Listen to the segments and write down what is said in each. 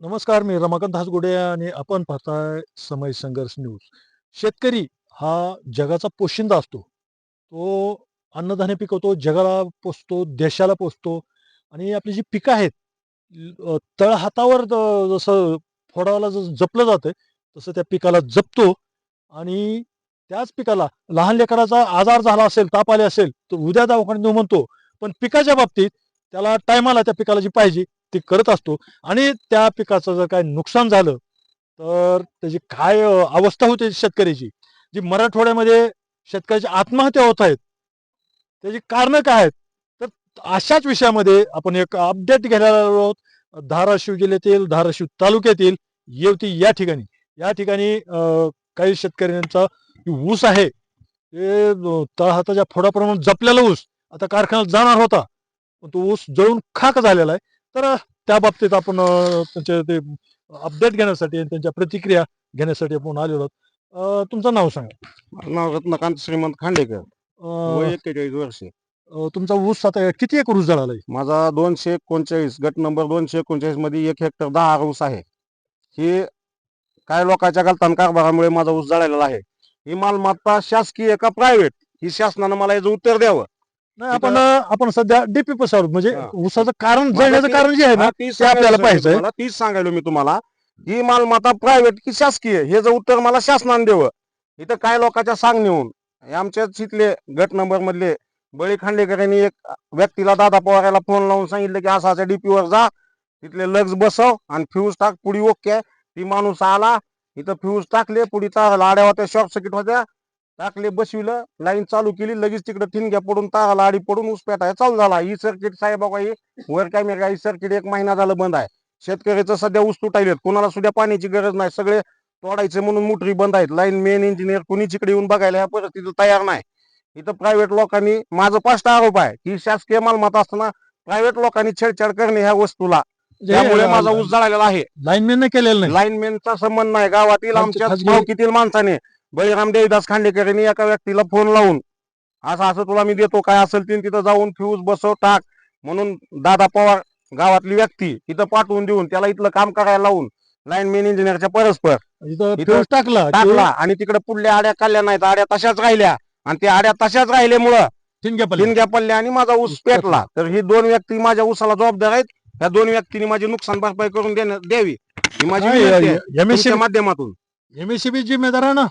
नमस्कार, मी रमाकांत हासगुडे आणि आपण पाहताय समय संघर्ष न्यूज. शेतकरी हा जगाचा पोशिंदा असतो. तो अन्नधान्य पिकवतो, जगाला पोसतो, देशाला पोसतो आणि आपली जी पिकं आहेत, तळहातावर जसं फोडाला जसं जपलं जातं, तसं त्या पिकाला जपतो आणि त्याच पिकाला लहान लेकराचा आजार झाला असेल, ताप आले असेल, तर उद्या दवाखान्यात नेऊ म्हणतो. पण पिकाच्या बाबतीत त्याला टायमाला त्या पिकाला जी पाहिजे ती करत असतो आणि त्या पिकाचं जर काही नुकसान झालं, तर त्याची काय अवस्था होते शेतकऱ्याची. जी मराठवाड्यामध्ये शेतकऱ्याची आत्महत्या होत आहेत, त्याची कारणं काय आहेत? तर अशाच विषयामध्ये आपण एक अपडेट घ्यायला आलो आहोत. धाराशिव जिल्ह्यातील, धाराशिव तालुक्यातील येवती या ठिकाणी. या ठिकाणी काही शेतकऱ्यांचा ऊस आहे, ते तळहाताच्या फोडाप्रमाणे जपलेला ऊस आता कारखान्यात जाणार होता. पण तो ऊस जळून खाक झालेला आहे. तर त्या बाबतीत आपण त्यांचे ते अपडेट घेण्यासाठी आणि त्यांच्या प्रतिक्रिया घेण्यासाठी आपण आलेलो आहोत. तुमचं नाव सांगा. माझं नाव रत्नकांत श्रीमंत खांडेकर. वय अ, 41 वर्षे. तुमचा ऊस आता किती एकर ऊस जळालाय? माझा 239 गट नंबर 239 मध्ये 1 हेक्टर 10 ऊस आहे. ही काय लोकांच्या गलतान कारभारामुळे माझा ऊस जळालेला आहे. ही मालमत्ता शासकीय का प्रायव्हेट, ही शासनानं मला याचं उत्तर द्यावं. नाही, आपण सध्या डीपी पसार म्हणजे हा. ऊसाचं कारण माझं जळण्याचं ते- कारण जे आहे ना, हा, तीच ते आपल्याला सांगायलो पाहिजे. तुम्हाला, तीच सांगायलो मी तुम्हाला. ही मालमत्ता प्रायव्हेट की शासकीय, हे जर उत्तर मला शासनानं द्यावं. इथं काय लोकांच्या सांगण्याहून हे आमच्याच इथले गट नंबर मधले बळी खांडेकर यांनी एक व्यक्तीला दादा पवाराला फोन लावून सांगितलं की असा डीपीवर जा, तिथले लग्स बसव आणि फ्यूज टाक, पुढी ओके. ती माणूस आला, इथं फ्यूज टाकले, पुढी ताराला आड्या होत्या, शॉर्ट सर्किट होत्या, टाकले, बसविलं, लाईन चालू केली, लगेच तिकडे ठिणग्या पडून ताराला आडी पडून ऊस पेटाय चालू झाला. ही सर्किट साहेब बघा, ही वर कॅमेरा, ही सर्किट 1 महिना झालं बंद आहे. शेतकऱ्याचं सध्या ऊस तुटायलेत, कुणाला सुद्धा पाण्याची गरज नाही, सगळे तोडायचे म्हणून मोटरी बंद आहेत. लाईन मेन इंजिनियर कुणीच इकडे येऊन बघायला ह्या परिस्थितीत तयार नाही. इथं प्रायव्हेट लोकांनी, माझं स्पष्ट आरोप आहे की शासकीय मालमत्ता असताना प्रायव्हेट लोकांनी छेडछाड करणे ह्या वस्तूला, त्यामुळे माझा ऊस जळालेला आहे. लाईनमॅनने केलेलं नाही. लाईनमॅनचा संबंध नाही. गावातील आमच्या खाजगी- भावकीतील माणसाने बळीराम देवीदास खांडेकर यांनी एका व्यक्तीला फोन लावून असं असं तुला मी देतो, काय असेल ते तिथं जाऊन फ्यूज बसव टाक म्हणून दादा पवार गावातली व्यक्ती तिथं पाठवून देऊन त्याला इथलं काम करायला लावून लाईनमॅन इंजिनियरच्या परस्पर इथं इथं फ्यूज टाकला टाकला आणि तिकडे पुढल्या आड्या काढल्या नाहीत, आड्या तशाच राहिल्या आणि त्या आड्या तशाच राहिल्यामुळं ठिणग्या पडल्या आणि माझा ऊस पेटला. तर ही 2 व्यक्ती माझ्या ऊसाला जबाबदार आहेत. ह्या 2 व्यक्तींनी माझी नुकसान भरपाई करून द्यावी, ही माझी विनंती आहे तुमच्या माध्यमातून. एमएससीबी जिम्मेदार आहे ना.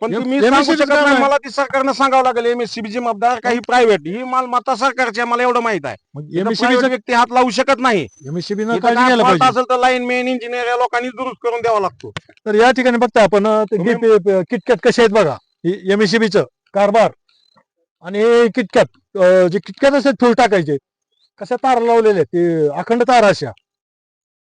पण एम- तुम्ही MSCB सांगू शकत काय नाही नाही. मला, ती सरकारनं सांगावं लागेल. एमएससीबी जबाबदार काही प्रायव्हेट, ही मालमत्ता सरकारची आहे, मला एवढं माहित आहे. मग इथं एमएससीबी private व्यक्ती हात लावू शकत नाही. एमएससीबी इथं काळजी काय घ्यायला fault पाहिजे. असेल तर लाईन मेन इंजिनियर या लोकांनी दुरुस्त करून द्यावा लागतो. तर या ठिकाणी बघता आपण किटकॅट कसे आहेत बघा. एमएससीबीचं कारभार आणि हे किटकॅट जे किटकॅट असतात फुल टाकायचे, कशा तार लावलेले आहेत, ते अखंड तार अशा.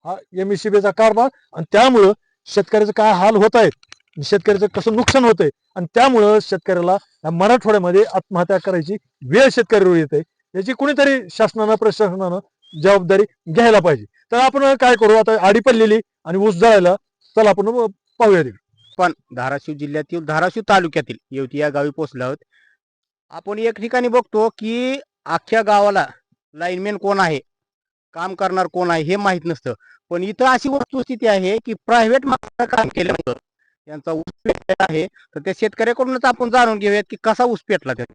हा एमएससीबीचा कारभार आणि त्यामुळं शेतकऱ्याचं काय हाल होत आहेत, शेतकऱ्याचं कसं नुकसान होतंय आणि त्यामुळं शेतकऱ्याला या मराठवाड्यामध्ये आत्महत्या करायची वेळ शेतकऱ्यावर येते. याची कुणीतरी शासनानं, प्रशासनानं जबाबदारी घ्यायला पाहिजे. तर आपण काय करू, आता आडी पडलेली आणि ऊस जळायला, चला आपण पाहूया तिकडे. पण धाराशिव जिल्ह्यातील धाराशिव तालुक्यातील येवती या गावी पोहोचलो आहोत. आपण एक ठिकाणी बघतो की अख्ख्या गावाला लाईनमॅन कोण आहे, काम करणार कोण आहे हे माहित नसतं. पण इथं अशी वस्तुस्थिती आहे की प्रायव्हेट काम केल्यानंतर त्यांचा ऊस पेटलेला आहे. तर त्या शेतकऱ्याकडूनच आपण जाणून घेऊयात की कसा ऊस पेटला त्याचा.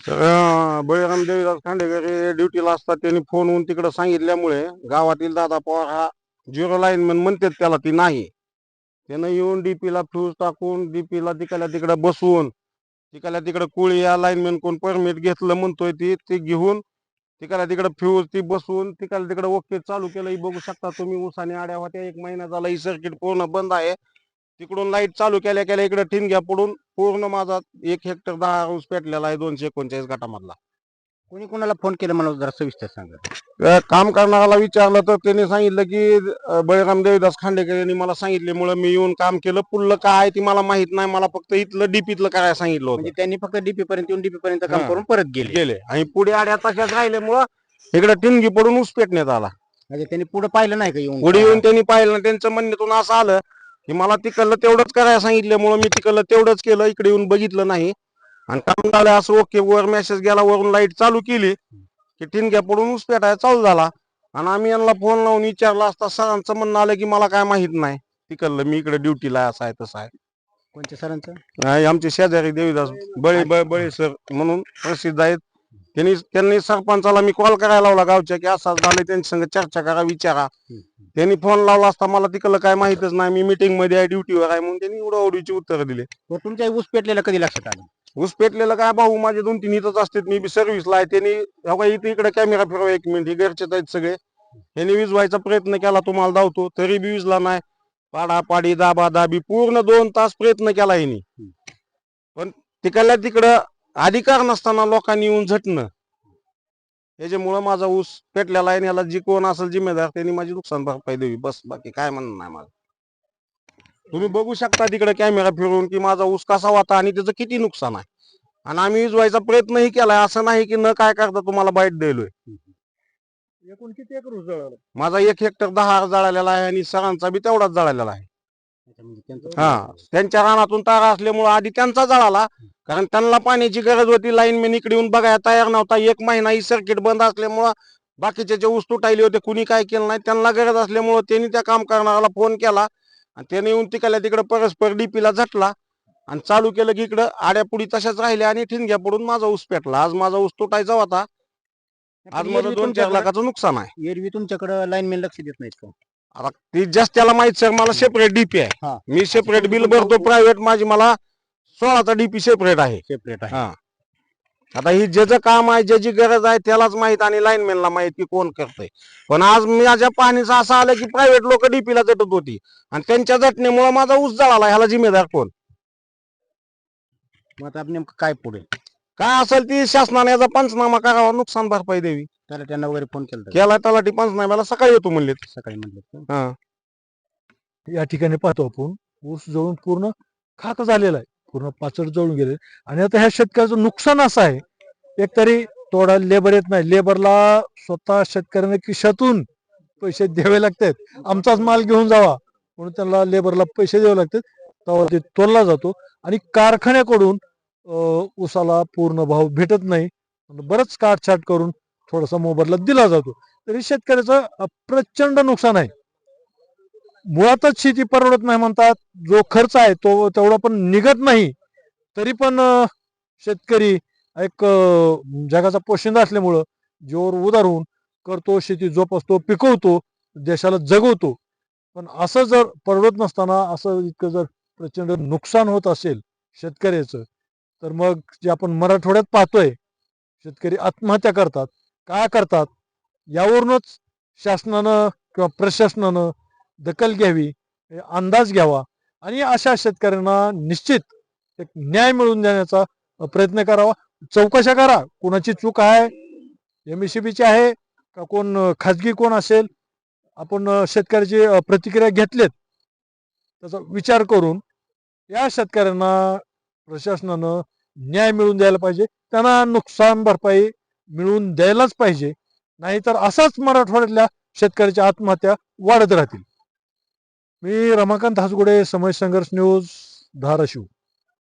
तर बळीराम देवीदास खांडेकर हे ड्युटीला असतात, त्यांनी फोनवरून तिकडे सांगितल्यामुळे गावातील दादा पवार हा 0 लाईनमॅन म्हणतात त्याला, ती नाही. त्यानं येऊन डीपीला फ्यूज टाकून, डीपीला तिकडल्या तिकडे बसवून, तिकडल्या तिकडे कुळी या लाईनमॅन कोण परमिट घेतलं म्हणतोय ते घेऊन तिकडल्या तिकडे फ्यूज ती बसवून तिकडल्या तिकडे ओके चालू केलं. ही बघू शकता तुम्ही, ऊसाने आड्या होत्या, 1 महिना झाला, ही सर्किट पूर्ण बंद आहे. तिकडून लाईट चालू केल्या केल्या इकडे ठिणग्या पडून पूर्ण माझा 1 हेक्टर 10 ऊस पेटलेला आहे 239 गटामधला. कोणी कोणाला फोन केला मला जरा सविस्तर सांगा. काम करणाऱ्याला विचारलं तर त्यांनी सांगितलं की बळीराम देवीदास खांडेकर यांनी मला सांगितल्यामुळे मी येऊन काम केलं. पुढलं काय आहे ती मला माहित नाही, मला फक्त इथलं डीपीतलं करायला सांगितलं होतं. म्हणजे त्यांनी फक्त डीपी पर्यंत येऊन डीपी पर्यंत काम हा. करून परत गेले. गेले आणि पुढे आड्या तशाच राहिल्यामुळं इकडे ठिणगी पडून ऊस पेटण्यात आला. म्हणजे त्यांनी पुढे पाहिलं नाही का येऊन? पुढे येऊन त्यांनी पाहिलं, त्यांचं म्हणण्यातून असं आलं की मला तिकडलं तेवढंच करायला सांगितल्यामुळं मी तिकडलं तेवढंच केलं, इकडे येऊन बघितलं नाही आणि काम झालं असं. ओके, वर मेसेज गेला, वरून लाईट चालू केली की ठिणग्या पडून ऊस पेटायला चालू झाला. आणि आम्ही यांना फोन लावून विचारला असता सरांचं म्हणणं आलं की मला काय माहित नाही तिकडलं, मी इकडे ड्युटीला असं आहे तसं आहे. कोणत्या सरांचं? आमचे शेजारी देवीदास बळे सर म्हणून प्रसिद्ध आहेत. त्यांनी सरपंचाला मी कॉल करायला लावला गावच्या की असं झालं, त्यांच्या संग चर्चा करा, विचारा. त्यांनी फोन लावला असता मला तिकडलं काय माहितच नाही, मी मीटिंग मध्ये आहे, ड्युटीवर आहे, म्हणून त्यांनी उडवाउडीची उत्तर दिले. तो तुमच्या ऊस पेटलेला कधी लक्षात आलं? ऊस पेटलेलं काय भाऊ माझे 2-3 इथंच असतात, मी बी सर्व्हिसला आहे. त्यांनी इथे इकडे कॅमेरा फिरवा 1 मिनिट, हे घरचेच आहेत सगळे. यांनी विजवायचा प्रयत्न केला, तुम्हाला धावतो तरी बी विजला नाही. पाडापाडी दाबी पूर्ण 2 तास प्रयत्न केला यांनी, पण तिकडल्या तिकडं अधिकार नसताना लोकांनी येऊन झटणं, याच्यामुळं माझा ऊस पेटलेला आहे. याला जी कोण असेल जिम्मेदार त्यांनी माझी नुकसान भरपाई द्यावी, बस बाकी काय म्हणणं नाही माझं. तुम्ही बघू शकता तिकडे कॅमेरा फिरवून की माझा ऊस कसा होता आणि त्याचं किती नुकसान आहे. आणि आम्ही विजवायचा प्रयत्नही केलाय, असं नाही की न काय करता तुम्हाला बाईट द्यायलोय. एकूण किती एकर ऊस जळाला? माझा 1 हेक्टर 10 जळालेला आहे आणि सरांचा बी तेवढाच जळालेला आहे. हा, त्यांच्या रानातून तारा असल्यामुळे आधी त्यांचा जळाला, कारण त्यांना पाण्याची गरज होती. लाईनमॅन इकडे येऊन बघायला तयार नव्हता. 1 महिना ही सर्किट बंद असल्यामुळं बाकीचे जे ऊस तुटायले होते कुणी काय केलं नाही. त्यांना गरज असल्यामुळं त्यांनी त्या काम करणाऱ्याला फोन केला आणि त्याने येऊन तिकडल्या तिकडे परस्पर डीपीला झटला आणि चालू केलं की इकडं आड्यापुडी तशाच राहिल्या आणि ठिणग्या पडून माझा ऊस पेटला. आज माझा ऊस तुटायचा होता, आज मला 2-4 लाखाचं नुकसान आहे. एरवी तुमच्याकडे लाईनमॅन लक्ष देत नाहीत का? आता ती जास्त त्याला माहित सर, मला सेपरेट डीपी आहे. हा. मी सेपरेट बिल भरतो प्रायव्हेट, मला 16चा डीपी सेपरेट आहे. सेपरेट आहे. हा, आता ही ज्याचं काम आहे, ज्याची गरज आहे त्यालाच माहित आणि लाईनमॅनला माहित की कोण करतंय. पण आज माझ्या पाहणीचं असं आलं की प्रायव्हेट लोक डीपीला झटत होती आणि त्यांच्या झटण्यामुळे माझा ऊस जळाला. ह्याला जिम्मेदार कोण? मग आता नेमकं काय पुढे? काय असेल ती शासनाने याचा पंचनामा करावा, नुकसान भरपाई द्यावी. त्याला त्यांना वगैरे फोन केला केला तलाठी पंचनाम्याला सकाळी येतो म्हणलेत. सकाळी म्हणले? हा, या ठिकाणी पाहतो आपण ऊस जळून पूर्ण खाक झालेला आहे, पूर्ण पाचड जळून गेले. आणि आता ह्या शेतकऱ्याचं नुकसान असं आहे, एकतरी तोडा लेबर येत नाही, लेबरला स्वतः शेतकऱ्याने खिशातून पैसे द्यावे लागतात. आमचाच माल घेऊन जावा म्हणून त्यांना लेबरला पैसे द्यावे लागतात, तेव्हा ते तोडला जातो. आणि कारखान्याकडून ऊसाला पूर्ण भाव भेटत नाही, बरंच काटछाट करून थोडासा मोबदला दिला जातो. तरी शेतकऱ्याचं प्रचंड नुकसान आहे. मुळातच शेती परवडत नाही म्हणतात, जो खर्च आहे तो तेवढा पण निघत नाही. तरी पण शेतकरी एक जगाचा पोशिंदा असल्यामुळं जोर उदार होऊन करतो, शेती जोपासतो, पिकवतो, देशाला जगवतो. पण असं जर परवडत नसताना असं इतकं जर प्रचंड नुकसान होत असेल शेतकऱ्याचं, तर मग जे आपण मराठवाड्यात पाहतोय शेतकरी आत्महत्या करतात, काय करतात, यावरूनच शासनानं किंवा प्रशासनानं दखल घ्यावी, अंदाज घ्यावा आणि अशा शेतकऱ्यांना निश्चित एक न्याय मिळवून देण्याचा प्रयत्न करावा. चौकशा करा, कोणाची चूक आहे, MSCBची आहे का कोण खाजगी कोण असेल. आपण शेतकऱ्याची प्रतिक्रिया घेतलेत, त्याचा विचार करून या शेतकऱ्यांना प्रशासनानं न्याय मिळवून द्यायला पाहिजे. त्यांना नुकसान भरपाई मिळवून द्यायलाच पाहिजे, नाहीतर असाच मराठवाड्यातल्या शेतकऱ्याच्या आत्महत्या वाढत राहतील. मी रमाकांत हासगुडे, समय संघर्ष न्यूज, धाराशिव.